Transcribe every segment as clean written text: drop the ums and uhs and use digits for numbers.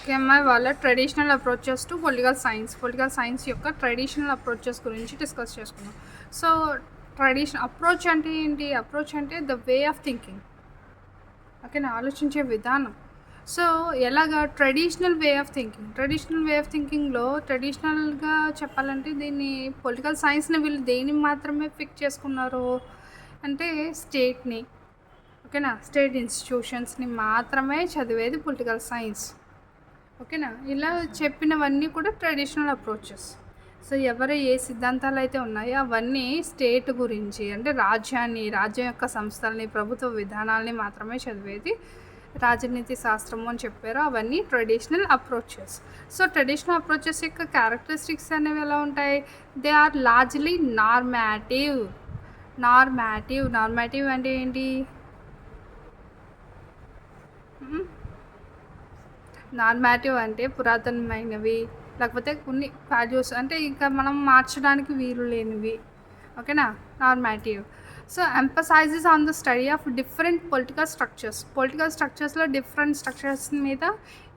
ఎస్కేఎంఐ వాళ్ళ traditional approaches to political science యొక్క traditional approaches గురించి డిస్కస్ చేసుకున్నాం. సో ట్రెడిషనల్ అప్రోచ్ అంటే ఏంటి? అప్రోచ్ అంటే ద వే ఆఫ్ థింకింగ్, ఓకేనా, ఆలోచించే విధానం. సో ఎలాగా ట్రెడిషనల్ వే ఆఫ్ థింకింగ్లో ట్రెడిషనల్గా చెప్పాలంటే దీన్ని పొలిటికల్ సైన్స్ని వీళ్ళు దేన్ని మాత్రమే ఫిక్స్ చేసుకున్నారు అంటే స్టేట్ని, ఓకేనా, స్టేట్ ఇన్స్టిట్యూషన్స్ని మాత్రమే చదివేది పొలిటికల్ సైన్స్, ఓకేనా. ఇలా చెప్పినవన్నీ కూడా ట్రెడిషనల్ అప్రోచెస్. సో ఎవరు ఏ సిద్ధాంతాలు అయితే ఉన్నాయో అవన్నీ స్టేట్ గురించి అంటే రాజ్యం యొక్క సంస్థల్ని, ప్రభుత్వ విధానాల్ని మాత్రమే చదివేది రాజనీతి శాస్త్రము అని చెప్పారు. అవన్నీ traditional approaches. So traditional approaches యొక్క క్యారెక్టరిస్టిక్స్ అనేవి ఎలా ఉంటాయి? దే ఆర్ లార్జ్లీ నార్మాటివ్ అంటే ఏంటి? నార్మాటివ్ అంటే పురాతనమైనవి, లేకపోతే కొన్ని వాల్యూస్ అంటే ఇంకా మనం మార్చడానికి వీలు లేనివి, ఓకేనా, normative. So emphasises on the study of different political స్ట్రక్చర్స్లో డిఫరెంట్ స్ట్రక్చర్స్ మీద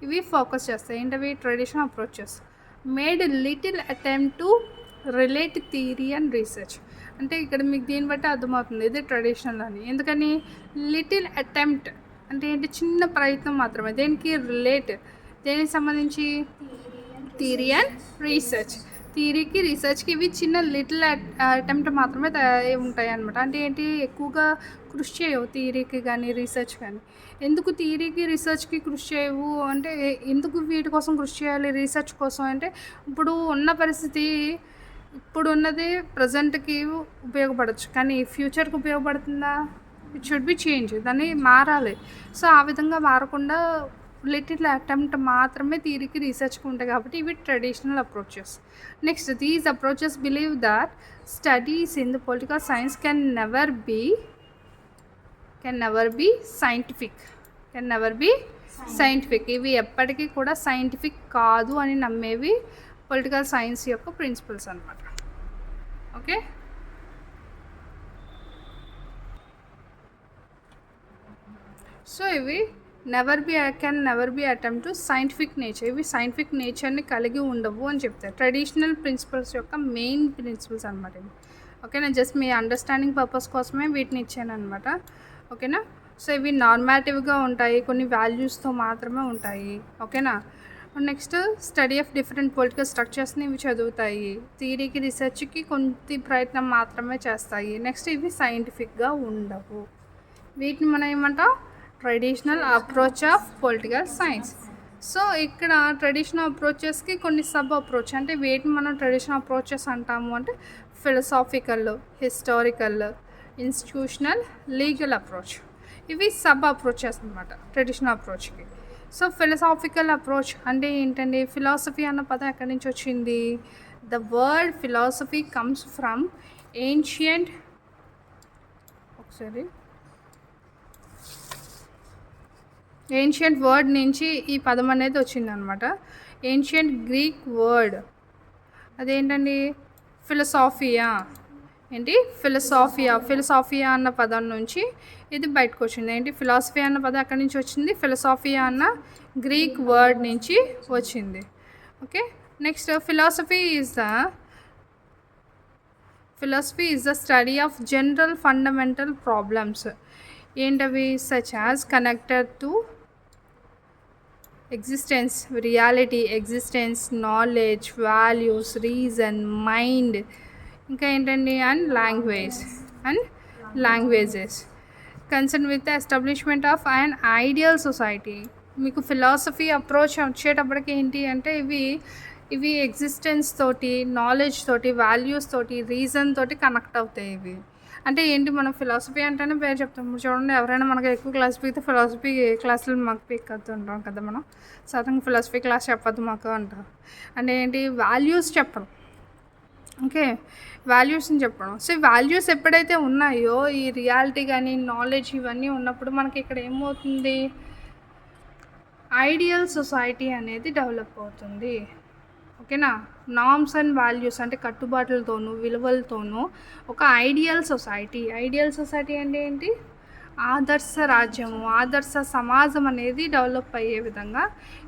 ఇవి ఫోకస్ చేస్తాయి. ఏంటవి? Traditional approaches made little attempt to relate theory and research. అంటే ఇక్కడ మీకు దీన్ని బట్టి అర్థమవుతుంది ఇది ట్రెడిషనల్ అని. ఎందుకని? లిటిల్ అటెంప్ట్ అంటే ఏంటి? చిన్న ప్రయత్నం మాత్రమే. దేనికి? రిలేట్. దేనికి సంబంధించి? Theory and research. థియరీకి రీసెర్చ్కి ఇవి చిన్న లిటిల్ అటెంప్ట్ మాత్రమే ఉంటాయి అన్నమాట. అంటే ఏంటి? ఎక్కువగా కృషి చేయవు థియరీకి కానీ రీసెర్చ్ కానీ. ఎందుకు థియరీకి రీసెర్చ్కి కృషి చేయవు అంటే ఎందుకు వీటి కోసం కృషి చేయాలి రీసెర్చ్ కోసం అంటే ఇప్పుడు ఉన్న పరిస్థితి ఇప్పుడు ఉన్నది ప్రజెంట్కి ఉపయోగపడవచ్చు, కానీ ఫ్యూచర్కి ఉపయోగపడుతుందా? ఇట్ షుడ్ బి చేంజ్, దాన్ని మారాలి. సో ఆ విధంగా మారకుండా లిటిల్ అటెంప్ట్ మాత్రమే థియరీకి రీసెర్చ్కి ఉంటాయి కాబట్టి ఇవి traditional approaches. Next, these approaches believe that studies in the political science can never be scientific. ఇవి ఎప్పటికీ కూడా సైంటిఫిక్ కాదు అని నమ్మేవి పొలిటికల్ సైన్స్ యొక్క ప్రిన్సిపల్స్ అన్నమాట. ఓకే, సో ఇవి can never be attempt to scientific nature. ఇవి సైంటిఫిక్ నేచర్ని కలిగి ఉండవు అని చెప్తారు. ట్రెడిషనల్ ప్రిన్సిపల్స్ యొక్క మెయిన్ ప్రిన్సిపల్స్ అనమాట ఇవి. ఓకేనా, జస్ట్ మీ అండర్స్టాండింగ్ పర్పస్ కోసమే వీటిని ఇచ్చాను అనమాట. ఓకేనా, సో ఇవి నార్మాటివ్గా ఉంటాయి, కొన్ని వాల్యూస్తో మాత్రమే ఉంటాయి. ఓకేనా. Next, study of different political స్ట్రక్చర్స్ని ఇవి చదువుతాయి. థియరీకి రీసెర్చ్కి కొంత ప్రయత్నం మాత్రమే చేస్తాయి. నెక్స్ట్, ఇవి సైంటిఫిక్గా ఉండవు. వీటిని మనం ఏమంటాం? Traditional approach of political science. So ఇక్కడ ట్రెడిషనల్ అప్రోచెస్కి కొన్ని సబ్ అప్రోచ్ అంటే వీటిని మనం ట్రెడిషనల్ అప్రోచెస్ అంటాము. అంటే philosophical, historical, institutional, legal approach. ఇవి సబ్ అప్రోచెస్ అనమాట ట్రెడిషనల్ అప్రోచ్కి. సో ఫిలసాఫికల్ అప్రోచ్ అంటే ఏంటండి? ఫిలాసఫీ అన్న పదం ఎక్కడి నుంచి వచ్చింది? The word philosophy comes from ancient word నుంచి ఈ పదం అనేది వచ్చిందనమాట. ఏన్షియంట్ గ్రీక్ వర్డ్ అదేంటండి? ఫిలసాఫియా. ఏంటి? ఫిలసాఫియా అన్న పదం నుంచి ఇది బయటకు వచ్చింది. ఏంటి? ఫిలాసఫీ అన్న పదం ఎక్కడి నుంచి వచ్చింది? ఫిలసాఫియా అన్న గ్రీక్ వర్డ్ నుంచి వచ్చింది. Okay, next, philosophy is the study of general fundamental problems. ఏంటవి? Such as connected to existence, reality, existence, knowledge, values, reason, mind, ఇంకా ఏంటండి? And languages concern with the establishment of an ideal society. మీకు philosophy approach వచ్చేటప్పటికి ఏంటి అంటే ఇవి existence తోటి, knowledge తోటి, వాల్యూస్ తోటి, రీజన్ తోటి కనెక్ట్ అవుతాయి. ఇవి అంటే ఏంటి? మనం ఫిలాసఫీ అంటేనే పేరు చెప్తాం. చూడండి, ఎవరైనా మనకు ఎక్కువ క్లాస్ పీకితే ఫిలాసఫీ క్లాసులు మాకు పీక్కుతుంటాం కదా మనం. సడన్గా ఫిలాసఫీ క్లాస్ చెప్పద్దు మాకు అంటారు. అంటే ఏంటి? వాల్యూస్ చెప్పడం. ఓకే, వాల్యూస్ని చెప్పడం. సో వాల్యూస్ ఎప్పుడైతే ఉన్నాయో ఈ రియాలిటీ కానీ నాలెడ్జ్ ఇవన్నీ ఉన్నప్పుడు మనకి ఇక్కడ ఏమవుతుంది? ఐడియల్ సొసైటీ అనేది డెవలప్ అవుతుంది. ఓకేనా, నార్మ్స్ అండ్ వాల్యూస్ అంటే కట్టుబాట్లతోనూ విలువలతోనూ ఒక ఐడియల్ సొసైటీ అంటే ఏంటి? ఆదర్శ రాజ్యము, ఆదర్శ సమాజం అనేది డెవలప్ అయ్యే విధంగా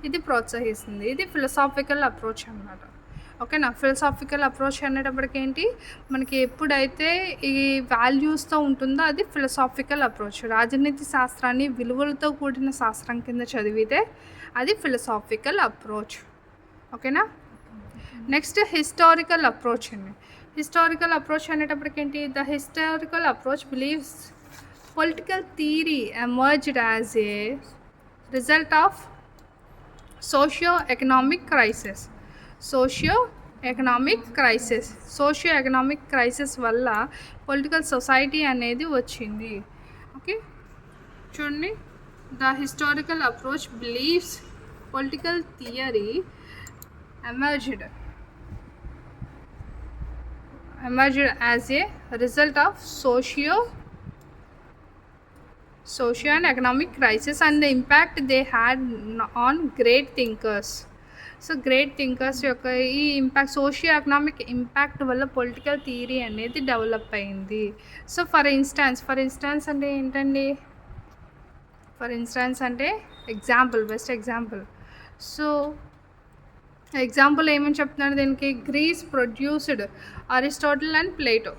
ఇది ప్రోత్సహిస్తుంది. ఇది ఫిలసాఫికల్ అప్రోచ్ అన్నమాట. ఓకేనా. ఫిలసాఫికల్ అప్రోచ్ అనేటప్పటికి ఏంటి, మనకి ఎప్పుడైతే ఈ వాల్యూస్తో ఉంటుందో అది ఫిలసాఫికల్ అప్రోచ్. రాజనీతి శాస్త్రాన్ని విలువలతో కూడిన శాస్త్రం కింద చదివితే అది ఫిలసాఫికల్ అప్రోచ్. ఓకేనా. నెక్స్ట్ హిస్టారికల్ అప్రోచ్ అండి. హిస్టారికల్ అప్రోచ్ అనేటప్పటికి ఏంటి, the historical approach believes political theory emerged as a result of socio economic crisis. Socio economic crisis వల్ల పొలిటికల్ సొసైటీ అనేది వచ్చింది. ఓకే చూడండి, the historical approach believes political theory emerged as a result of socio and economic crisis and the impact they had on great thinkers. So great thinkers యొక్క ఈ impact, socio economic impact వల్ల political theory అనేది develop అయింది. So for instance అంటే ఏంటండి, for instance అంటే example, best example. So example ఏమని చెప్తున్నాడు దీనికి, Greece produced Aristotle and Plato.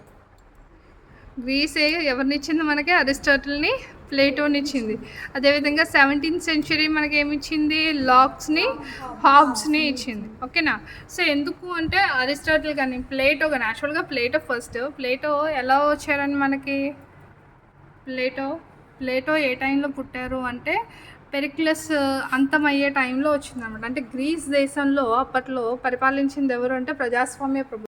Greece ఎవరిని ఇచ్చింది మనకి, అరిస్టాటిల్ని, ప్లేటోని ఇచ్చింది. అదేవిధంగా 17th century మనకి ఏమి ఇచ్చింది, లాక్స్ని, హాబ్స్ని ఇచ్చింది. ఓకేనా. సో ఎందుకు అంటే అరిస్టాటిల్ కానీ ప్లేటో కానీ, యాక్చువల్గా ప్లేటో ఫస్ట్. ప్లేటో ఎలా వచ్చారని మనకి, ప్లేటో ఏ టైంలో పుట్టారు అంటే పెరిక్లస్ అంతమయ్యే టైంలో వచ్చిందనమాట. అంటే గ్రీస్ దేశంలో అప్పట్లో పరిపాలించింది ఎవరు అంటే ప్రజాస్వామ్య ప్రభుత్వం.